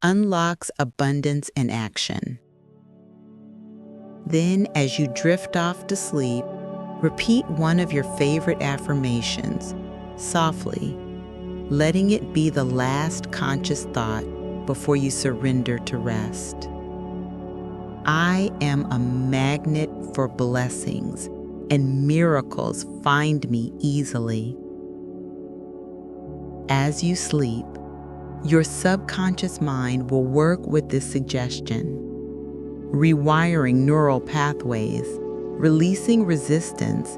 unlocks abundance in action. Then, as you drift off to sleep, repeat one of your favorite affirmations, softly, letting it be the last conscious thought before you surrender to rest. I am a magnet for blessings, and miracles find me easily. As you sleep, your subconscious mind will work with this suggestion, rewiring neural pathways, releasing resistance,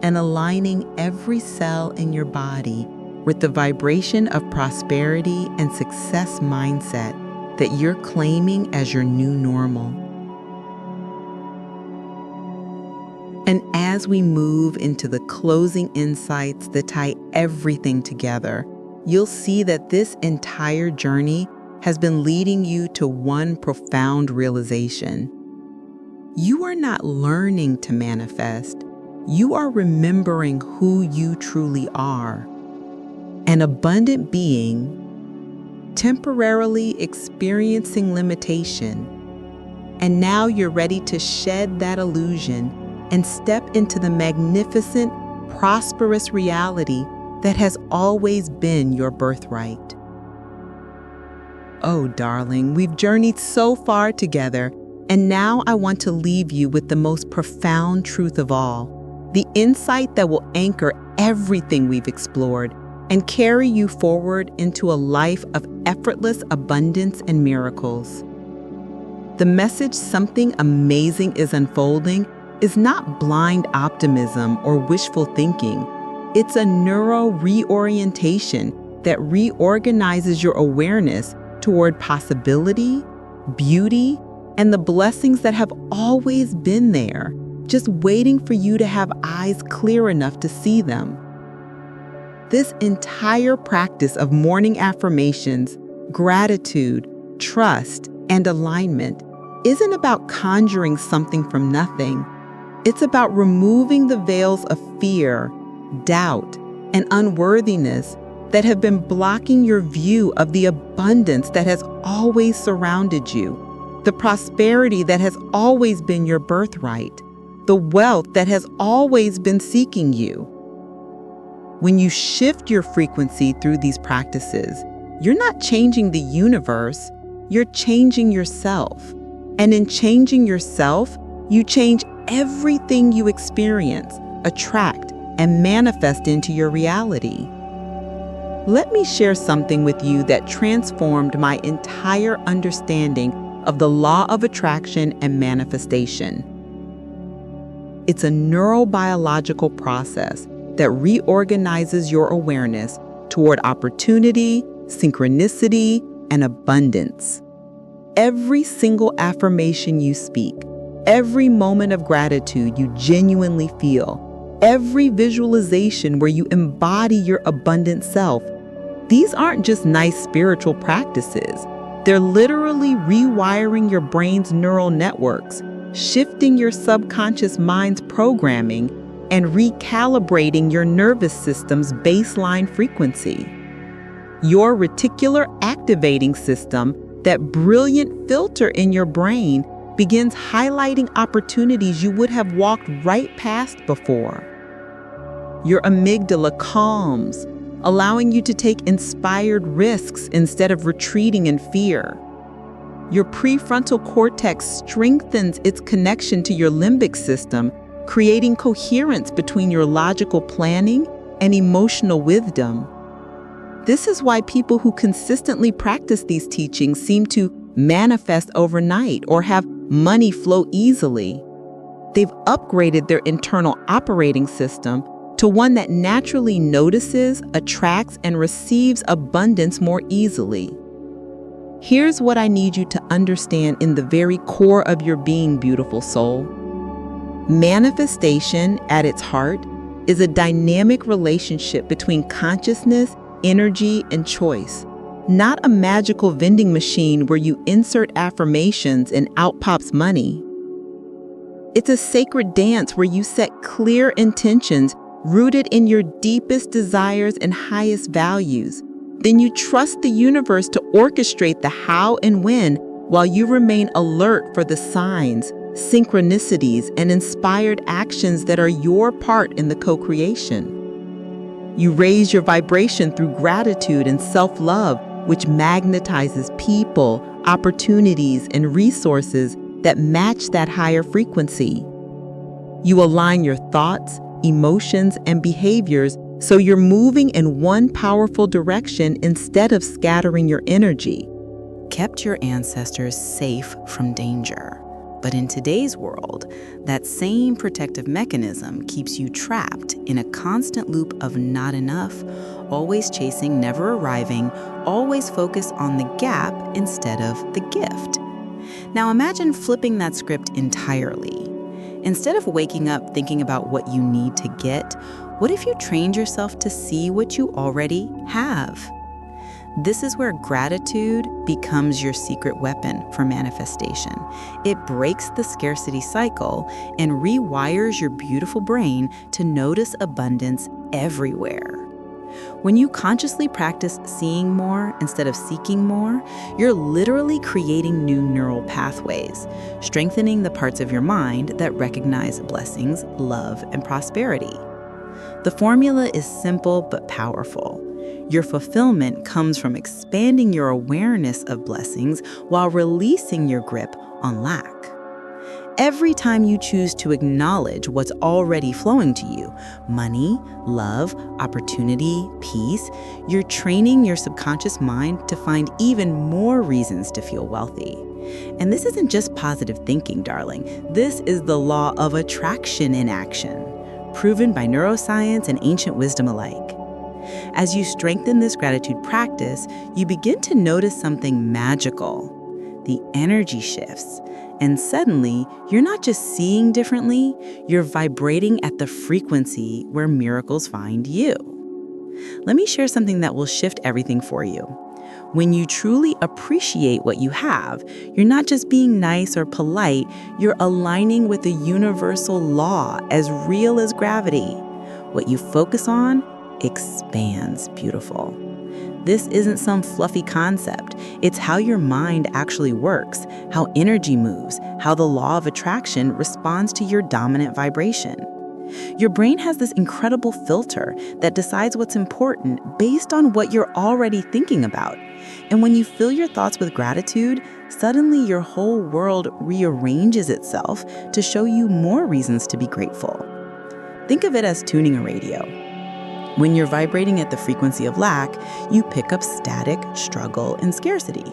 and aligning every cell in your body with the vibration of prosperity and success mindset that you're claiming as your new normal. And as we move into the closing insights that tie everything together, you'll see that this entire journey has been leading you to one profound realization. You are not learning to manifest. You are remembering who you truly are. An abundant being, temporarily experiencing limitation. And now you're ready to shed that illusion and step into the magnificent, prosperous reality that has always been your birthright. Oh, darling, we've journeyed so far together, and now I want to leave you with the most profound truth of all, the insight that will anchor everything we've explored and carry you forward into a life of effortless abundance and miracles. The message something amazing is unfolding is not blind optimism or wishful thinking. It's a neuro reorientation that reorganizes your awareness toward possibility, beauty, and the blessings that have always been there, just waiting for you to have eyes clear enough to see them. This entire practice of morning affirmations, gratitude, trust, and alignment isn't about conjuring something from nothing. It's about removing the veils of fear, doubt, and unworthiness that have been blocking your view of the abundance that has always surrounded you, the prosperity that has always been your birthright, the wealth that has always been seeking you. When you shift your frequency through these practices, you're not changing the universe, you're changing yourself. And in changing yourself, you change everything you experience, attract, and manifest into your reality. Let me share something with you that transformed my entire understanding of the law of attraction and manifestation. It's a neurobiological process that reorganizes your awareness toward opportunity, synchronicity, and abundance. Every single affirmation you speak, every moment of gratitude you genuinely feel, every visualization where you embody your abundant self, these aren't just nice spiritual practices. They're literally rewiring your brain's neural networks, shifting your subconscious mind's programming, and recalibrating your nervous system's baseline frequency. Your reticular activating system, that brilliant filter in your brain, begins highlighting opportunities you would have walked right past before. Your amygdala calms, allowing you to take inspired risks instead of retreating in fear. Your prefrontal cortex strengthens its connection to your limbic system, creating coherence between your logical planning and emotional wisdom. This is why people who consistently practice these teachings seem to manifest overnight or have money flow easily. They've upgraded their internal operating system to one that naturally notices, attracts, and receives abundance more easily. Here's what I need you to understand in the very core of your being, beautiful soul. Manifestation, at its heart, is a dynamic relationship between consciousness, energy, and choice, not a magical vending machine where you insert affirmations and out pops money. It's a sacred dance where you set clear intentions rooted in your deepest desires and highest values, Then you trust the universe to orchestrate the how and when while you remain alert for the signs, synchronicities, and inspired actions that are your part in the co-creation. You raise your vibration through gratitude and self-love, which magnetizes people, opportunities, and resources that match that higher frequency. You align your thoughts, emotions, and behaviors so you're moving in one powerful direction instead of scattering your energy. Kept your ancestors safe from danger. But in today's world, that same protective mechanism keeps you trapped in a constant loop of not enough, always chasing, never arriving, always focused on the gap instead of the gift. Now imagine flipping that script entirely. Instead of waking up thinking about what you need to get, what if you trained yourself to see what you already have? This is where gratitude becomes your secret weapon for manifestation. It breaks the scarcity cycle and rewires your beautiful brain to notice abundance everywhere. When you consciously practice seeing more instead of seeking more, you're literally creating new neural pathways, strengthening the parts of your mind that recognize blessings, love, and prosperity. The formula is simple but powerful. Your fulfillment comes from expanding your awareness of blessings while releasing your grip on lack. Every time you choose to acknowledge what's already flowing to you, money, love, opportunity, peace, you're training your subconscious mind to find even more reasons to feel wealthy. And this isn't just positive thinking, darling. This is the law of attraction in action, proven by neuroscience and ancient wisdom alike. As you strengthen this gratitude practice, you begin to notice something magical. The energy shifts, and suddenly, you're not just seeing differently, you're vibrating at the frequency where miracles find you. Let me share something that will shift everything for you. When you truly appreciate what you have, you're not just being nice or polite, you're aligning with a universal law as real as gravity. What you focus on expands, beautiful. This isn't some fluffy concept. It's how your mind actually works, how energy moves, how the law of attraction responds to your dominant vibration. Your brain has this incredible filter that decides what's important based on what you're already thinking about. And when you fill your thoughts with gratitude, suddenly your whole world rearranges itself to show you more reasons to be grateful. Think of it as tuning a radio. When you're vibrating at the frequency of lack, you pick up static, struggle, and scarcity.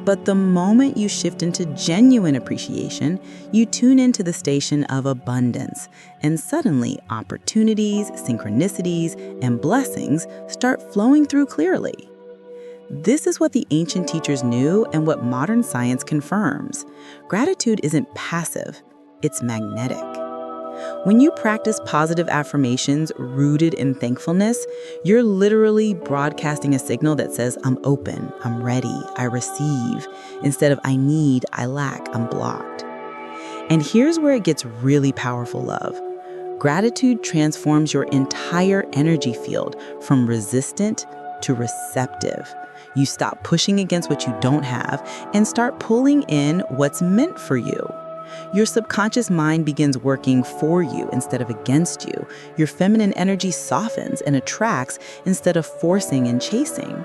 But the moment you shift into genuine appreciation, you tune into the station of abundance, and suddenly opportunities, synchronicities, and blessings start flowing through clearly. This is what the ancient teachers knew and what modern science confirms. Gratitude isn't passive, it's magnetic. When you practice positive affirmations rooted in thankfulness, you're literally broadcasting a signal that says, I'm open, I'm ready, I receive, instead of I need, I lack, I'm blocked. And here's where it gets really powerful, love. Gratitude transforms your entire energy field from resistant to receptive. You stop pushing against what you don't have and start pulling in what's meant for you. Your subconscious mind begins working for you instead of against you. Your feminine energy softens and attracts instead of forcing and chasing.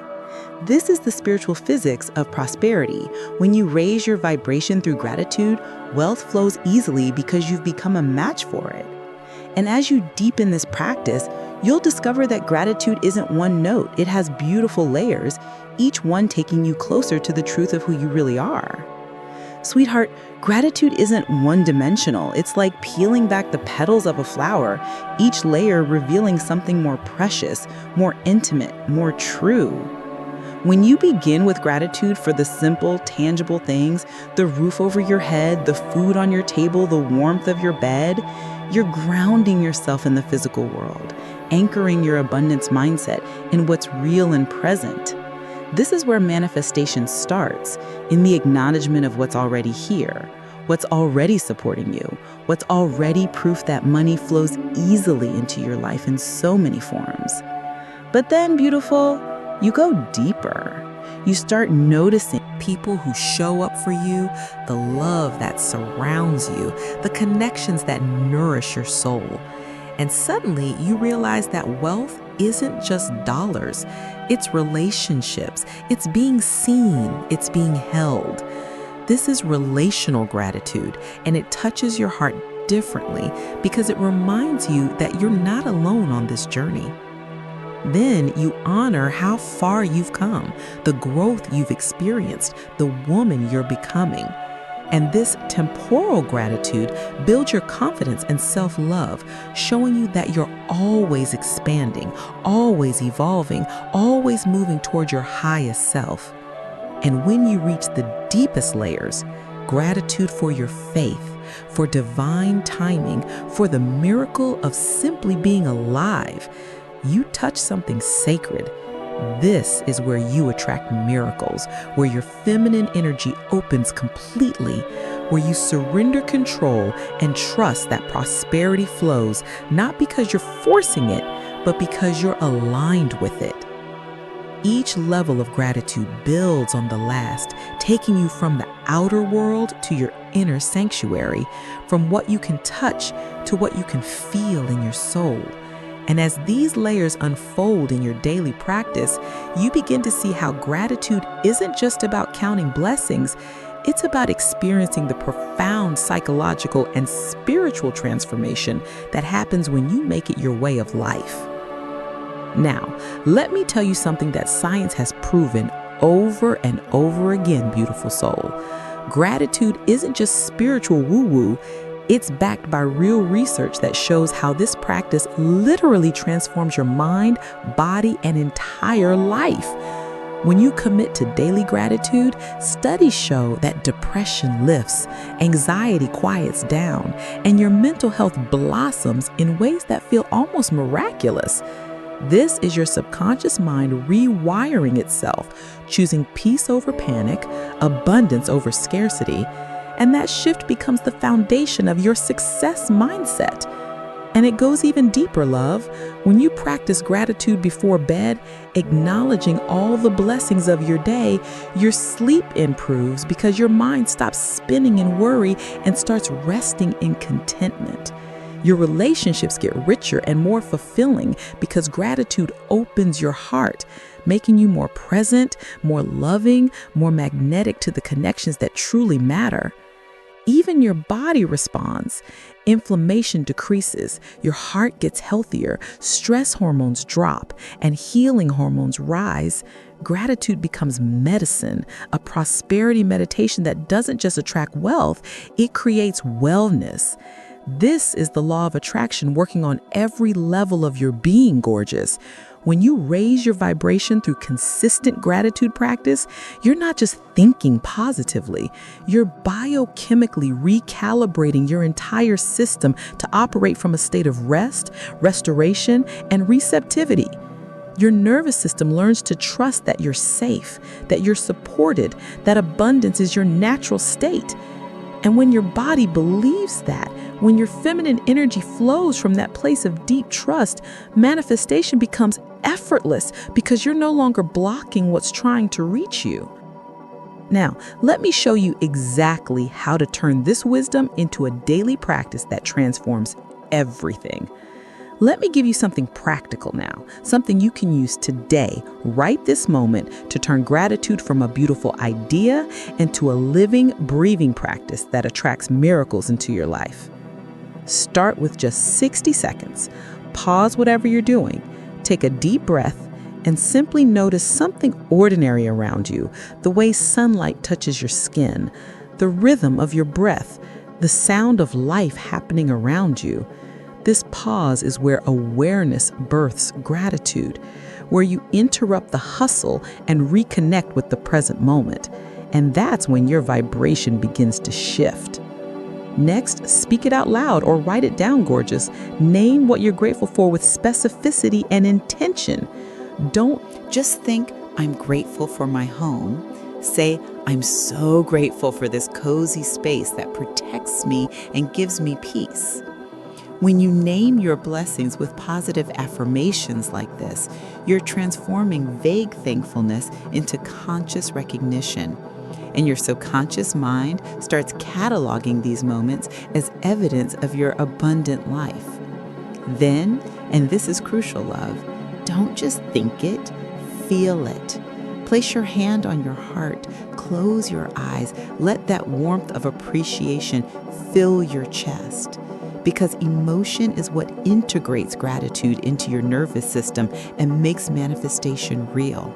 This is the spiritual physics of prosperity. When you raise your vibration through gratitude, wealth flows easily because you've become a match for it. And as you deepen this practice, you'll discover that gratitude isn't one note. It has beautiful layers, each one taking you closer to the truth of who you really are. Sweetheart, gratitude isn't one-dimensional. It's like peeling back the petals of a flower, each layer revealing something more precious, more intimate, more true. When you begin with gratitude for the simple, tangible things, the roof over your head, the food on your table, the warmth of your bed, you're grounding yourself in the physical world, anchoring your abundance mindset in what's real and present. This is where manifestation starts, in the acknowledgement of what's already here, what's already supporting you, what's already proof that money flows easily into your life in so many forms. But then, beautiful, You go deeper. You start noticing people who show up for you, the love that surrounds you, the connections that nourish your soul. And suddenly you realize that wealth isn't just dollars, it's relationships, it's being seen, it's being held. This is relational gratitude, and it touches your heart differently because it reminds you that you're not alone on this journey. Then you honor how far you've come, the growth you've experienced, the woman you're becoming. And this temporal gratitude builds your confidence and self-love, showing you that you're always expanding, always evolving, always moving toward your highest self. And when you reach the deepest layers, gratitude for your faith, for divine timing, for the miracle of simply being alive, you touch something sacred. This is where you attract miracles, where your feminine energy opens completely, where you surrender control and trust that prosperity flows, not because you're forcing it, but because you're aligned with it. Each level of gratitude builds on the last, taking you from the outer world to your inner sanctuary, from what you can touch to what you can feel in your soul. And as these layers unfold in your daily practice, you begin to see how gratitude isn't just about counting blessings, it's about experiencing the profound psychological and spiritual transformation that happens when you make it your way of life. Now, let me tell you something that science has proven over and over again, beautiful soul. Gratitude isn't just spiritual woo-woo. It's backed by real research that shows how this practice literally transforms your mind, body, and entire life. When you commit to daily gratitude, studies show that depression lifts, anxiety quiets down, and your mental health blossoms in ways that feel almost miraculous. This is your subconscious mind rewiring itself, choosing peace over panic, abundance over scarcity, and that shift becomes the foundation of your success mindset. And it goes even deeper, love. When you practice gratitude before bed, acknowledging all the blessings of your day, your sleep improves because your mind stops spinning in worry and starts resting in contentment. Your relationships get richer and more fulfilling because gratitude opens your heart, making you more present, more loving, more magnetic to the connections that truly matter. Even your body responds. Inflammation decreases, your heart gets healthier, stress hormones drop, and healing hormones rise. Gratitude becomes medicine, a prosperity meditation that doesn't just attract wealth, it creates wellness. This is the law of attraction working on every level of your being, gorgeous. When you raise your vibration through consistent gratitude practice, you're not just thinking positively, you're biochemically recalibrating your entire system to operate from a state of rest, restoration, and receptivity. Your nervous system learns to trust that you're safe, that you're supported, that abundance is your natural state. And when your body believes that, when your feminine energy flows from that place of deep trust, manifestation becomes effortless because you're no longer blocking what's trying to reach you. Now, let me show you exactly how to turn this wisdom into a daily practice that transforms everything. Let me give you something practical now, something you can use today, right this moment, to turn gratitude from a beautiful idea into a living, breathing practice that attracts miracles into your life. Start with just 60 seconds. Pause whatever you're doing, take a deep breath, and simply notice something ordinary around you, the way sunlight touches your skin, the rhythm of your breath, the sound of life happening around you. This pause is where awareness births gratitude, where you interrupt the hustle and reconnect with the present moment. And that's when your vibration begins to shift. Next, speak it out loud or write it down, gorgeous. Name what you're grateful for with specificity and intention. Don't just think, I'm grateful for my home. Say, I'm so grateful for this cozy space that protects me and gives me peace. When you name your blessings with positive affirmations like this, you're transforming vague thankfulness into conscious recognition. And your subconscious mind starts cataloging these moments as evidence of your abundant life. Then, and this is crucial, love, don't just think it, feel it. Place your hand on your heart, close your eyes, let that warmth of appreciation fill your chest. Because emotion is what integrates gratitude into your nervous system and makes manifestation real.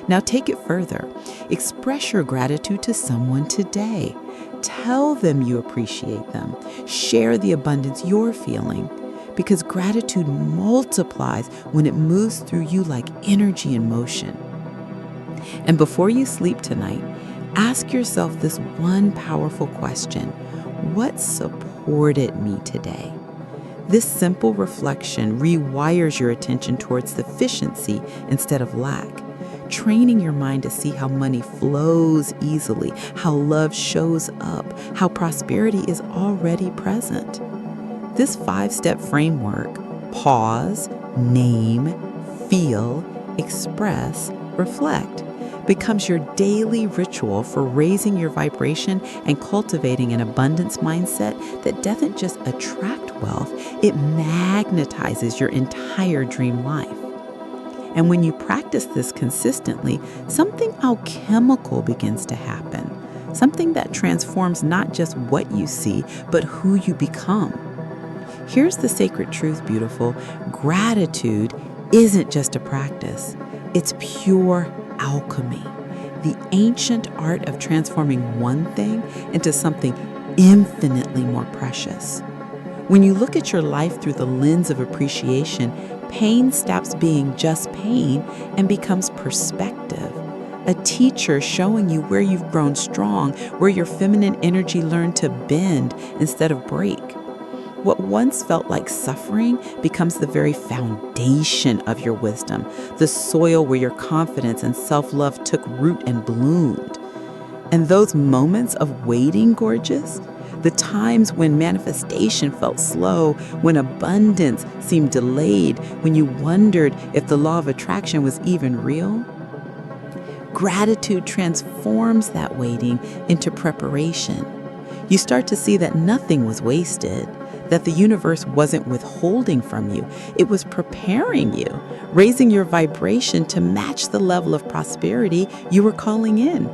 Now take it further. Express your gratitude to someone today. Tell them you appreciate them. Share the abundance you're feeling. Because gratitude multiplies when it moves through you like energy in motion. And before you sleep tonight, ask yourself this one powerful question. What supported me today? This simple reflection rewires your attention towards sufficiency instead of lack, training your mind to see how money flows easily, how love shows up, how prosperity is already present. This 5-step framework, pause, name, feel, express, reflect, becomes your daily ritual for raising your vibration and cultivating an abundance mindset that doesn't just attract wealth, it magnetizes your entire dream life. And when you practice this consistently, something alchemical begins to happen, something that transforms not just what you see, but who you become. Here's the sacred truth, beautiful. Gratitude isn't just a practice. It's pure alchemy, the ancient art of transforming one thing into something infinitely more precious. When you look at your life through the lens of appreciation, pain stops being just pain and becomes perspective. A teacher showing you where you've grown strong, where your feminine energy learned to bend instead of break. What once felt like suffering becomes the very foundation of your wisdom, the soil where your confidence and self-love took root and bloomed. And those moments of waiting, gorgeous, the times when manifestation felt slow, when abundance seemed delayed, when you wondered if the law of attraction was even real, gratitude transforms that waiting into preparation. You start to see that nothing was wasted, that the universe wasn't withholding from you. It was preparing you, raising your vibration to match the level of prosperity you were calling in.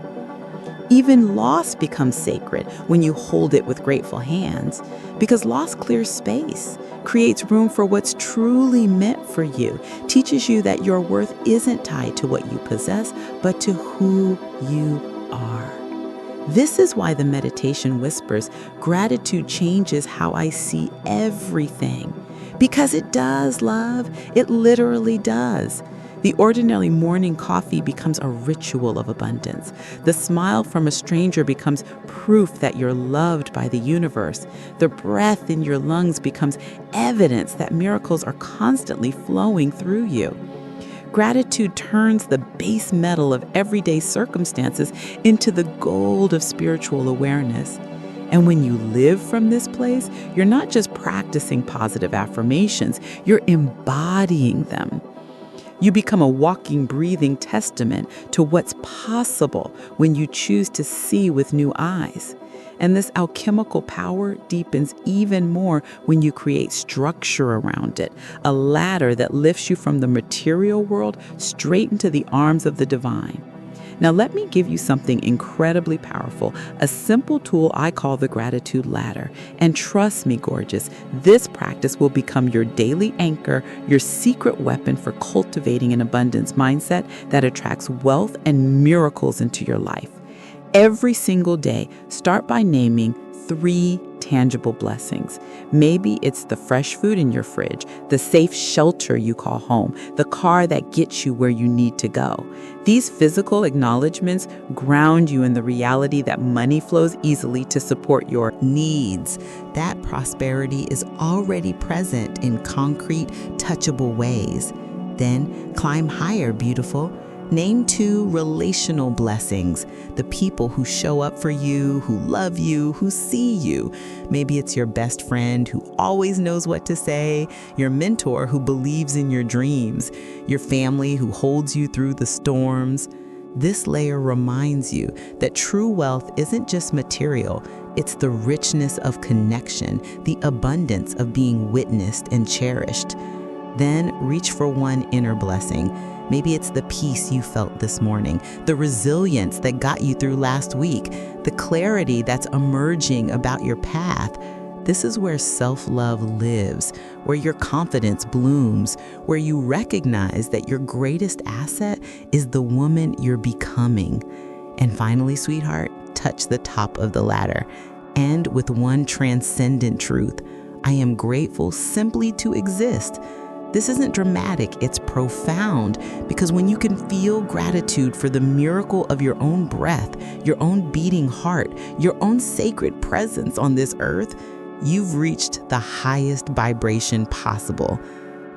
Even loss becomes sacred when you hold it with grateful hands, because loss clears space, creates room for what's truly meant for you, teaches you that your worth isn't tied to what you possess, but to who you are. This is why the meditation whispers, gratitude changes how I see everything. Because it does, love. It literally does. The ordinary morning coffee becomes a ritual of abundance. The smile from a stranger becomes proof that you're loved by the universe. The breath in your lungs becomes evidence that miracles are constantly flowing through you. Gratitude turns the base metal of everyday circumstances into the gold of spiritual awareness. And when you live from this place, you're not just practicing positive affirmations, you're embodying them. You become a walking, breathing testament to what's possible when you choose to see with new eyes. And this alchemical power deepens even more when you create structure around it, a ladder that lifts you from the material world straight into the arms of the divine. Now, let me give you something incredibly powerful, a simple tool I call the gratitude ladder. And trust me, gorgeous, this practice will become your daily anchor, your secret weapon for cultivating an abundance mindset that attracts wealth and miracles into your life. Every single day, start by naming 3 tangible blessings. Maybe it's the fresh food in your fridge, the safe shelter you call home, the car that gets you where you need to go. These physical acknowledgments ground you in the reality that money flows easily to support your needs. That prosperity is already present in concrete, touchable ways. Then climb higher, beautiful. Name 2 relational blessings, the people who show up for you, who love you, who see you. Maybe it's your best friend who always knows what to say, your mentor who believes in your dreams, your family who holds you through the storms. This layer reminds you that true wealth isn't just material, it's the richness of connection, the abundance of being witnessed and cherished. Then reach for one inner blessing. Maybe it's the peace you felt this morning, the resilience that got you through last week, the clarity that's emerging about your path. This is where self-love lives, where your confidence blooms, where you recognize that your greatest asset is the woman you're becoming. And finally, sweetheart, touch the top of the ladder. End with one transcendent truth. I am grateful simply to exist. This isn't dramatic, it's profound, because when you can feel gratitude for the miracle of your own breath, your own beating heart, your own sacred presence on this earth, you've reached the highest vibration possible.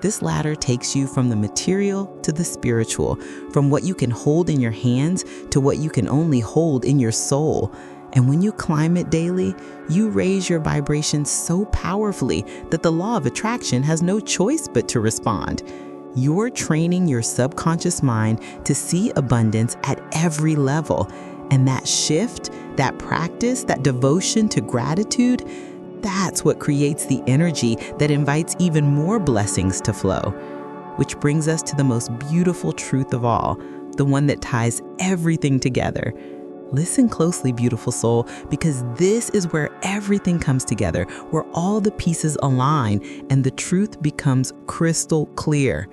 This ladder takes you from the material to the spiritual, from what you can hold in your hands to what you can only hold in your soul. And when you climb it daily, you raise your vibration so powerfully that the law of attraction has no choice but to respond. You're training your subconscious mind to see abundance at every level. And that shift, that practice, that devotion to gratitude, that's what creates the energy that invites even more blessings to flow. Which brings us to the most beautiful truth of all, the one that ties everything together. Listen closely, beautiful soul, because this is where everything comes together, where all the pieces align and the truth becomes crystal clear.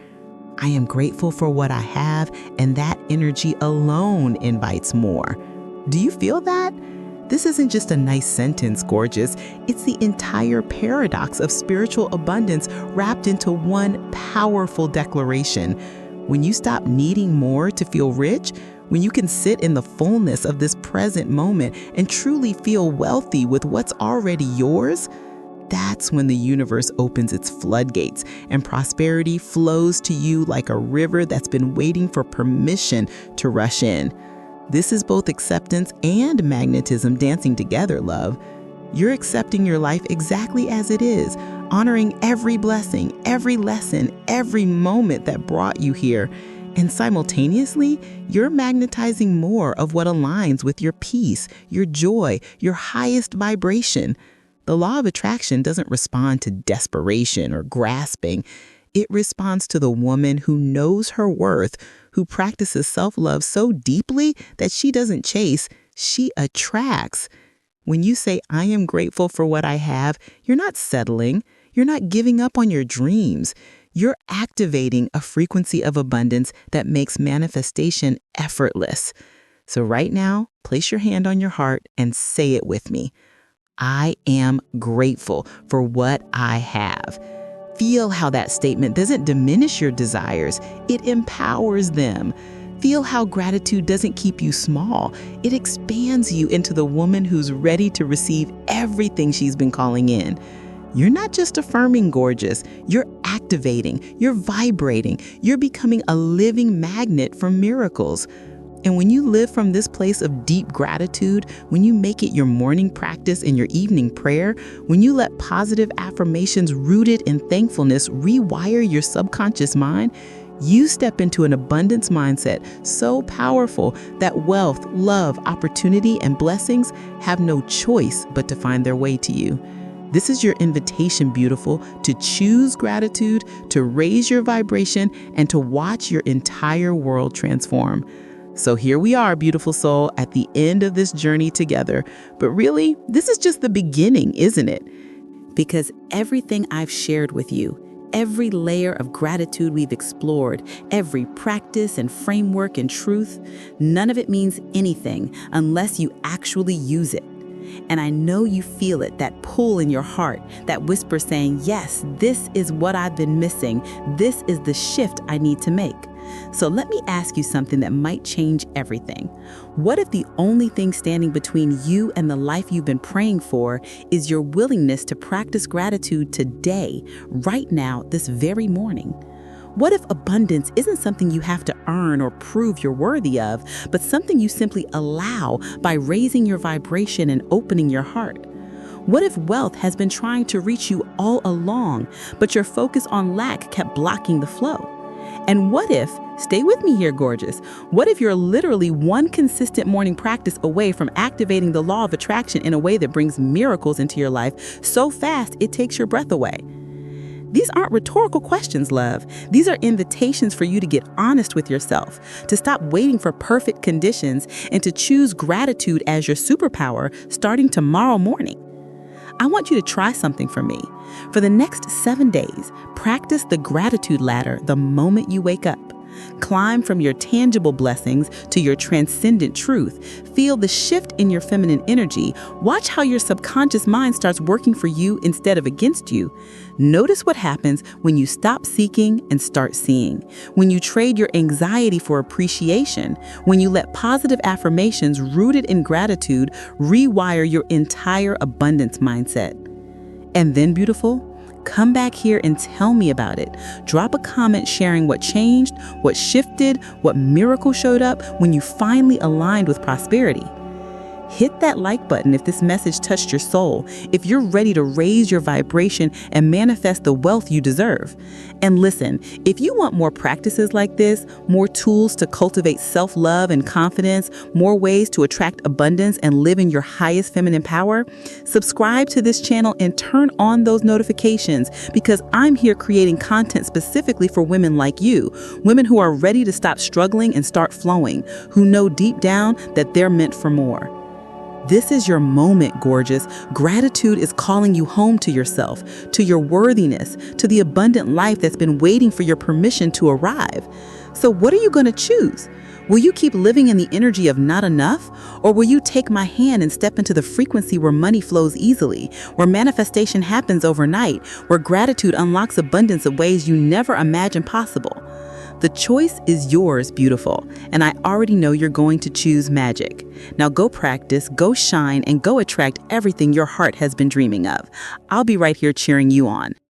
I am grateful for what I have, and that energy alone invites more. Do you feel that? This isn't just a nice sentence, gorgeous. It's the entire paradox of spiritual abundance wrapped into one powerful declaration. When you stop needing more to feel rich, when you can sit in the fullness of this present moment and truly feel wealthy with what's already yours, that's when the universe opens its floodgates and prosperity flows to you like a river that's been waiting for permission to rush in. This is both acceptance and magnetism dancing together, love. You're accepting your life exactly as it is, honoring every blessing, every lesson, every moment that brought you here. And simultaneously, you're magnetizing more of what aligns with your peace, your joy, your highest vibration. The law of attraction doesn't respond to desperation or grasping. It responds to the woman who knows her worth, who practices self-love so deeply that she doesn't chase, she attracts. When you say, I am grateful for what I have, you're not settling. You're not giving up on your dreams. You're activating a frequency of abundance that makes manifestation effortless. So right now, place your hand on your heart and say it with me. I am grateful for what I have. Feel how that statement doesn't diminish your desires, it empowers them. Feel how gratitude doesn't keep you small. It expands you into the woman who's ready to receive everything she's been calling in. You're not just affirming, gorgeous. You're activating, you're vibrating, you're becoming a living magnet for miracles. And when you live from this place of deep gratitude, when you make it your morning practice and your evening prayer, when you let positive affirmations rooted in thankfulness rewire your subconscious mind, you step into an abundance mindset so powerful that wealth, love, opportunity, and blessings have no choice but to find their way to you. This is your invitation, beautiful, to choose gratitude, to raise your vibration, and to watch your entire world transform. So here we are, beautiful soul, at the end of this journey together. But really, this is just the beginning, isn't it? Because everything I've shared with you, every layer of gratitude we've explored, every practice and framework and truth, none of it means anything unless you actually use it. And I know you feel it, that pull in your heart, that whisper saying, yes, this is what I've been missing. This is the shift I need to make. So let me ask you something that might change everything. What if the only thing standing between you and the life you've been praying for is your willingness to practice gratitude today, right now, this very morning? What if abundance isn't something you have to earn or prove you're worthy of, but something you simply allow by raising your vibration and opening your heart? What if wealth has been trying to reach you all along, but your focus on lack kept blocking the flow? And what if, stay with me here, gorgeous, what if you're literally one consistent morning practice away from activating the law of attraction in a way that brings miracles into your life so fast it takes your breath away? These aren't rhetorical questions, love. These are invitations for you to get honest with yourself, to stop waiting for perfect conditions, and to choose gratitude as your superpower starting tomorrow morning. I want you to try something for me. For the next 7 days, practice the gratitude ladder the moment you wake up. Climb from your tangible blessings to your transcendent truth. Feel the shift in your feminine energy. Watch how your subconscious mind starts working for you instead of against you. Notice what happens when you stop seeking and start seeing. When you trade your anxiety for appreciation. When you let positive affirmations rooted in gratitude rewire your entire abundance mindset. And then, beautiful, come back here and tell me about it. Drop a comment sharing what changed, what shifted, what miracle showed up when you finally aligned with prosperity. Hit that like button if this message touched your soul, if you're ready to raise your vibration and manifest the wealth you deserve. And listen, if you want more practices like this, more tools to cultivate self-love and confidence, more ways to attract abundance and live in your highest feminine power, subscribe to this channel and turn on those notifications, because I'm here creating content specifically for women like you, women who are ready to stop struggling and start flowing, who know deep down that they're meant for more. This is your moment, gorgeous. Gratitude is calling you home to yourself, to your worthiness, to the abundant life that's been waiting for your permission to arrive. So what are you going to choose? Will you keep living in the energy of not enough? Or will you take my hand and step into the frequency where money flows easily, where manifestation happens overnight, where gratitude unlocks abundance in ways you never imagined possible? The choice is yours, beautiful, and I already know you're going to choose magic. Now go practice, go shine, and go attract everything your heart has been dreaming of. I'll be right here cheering you on.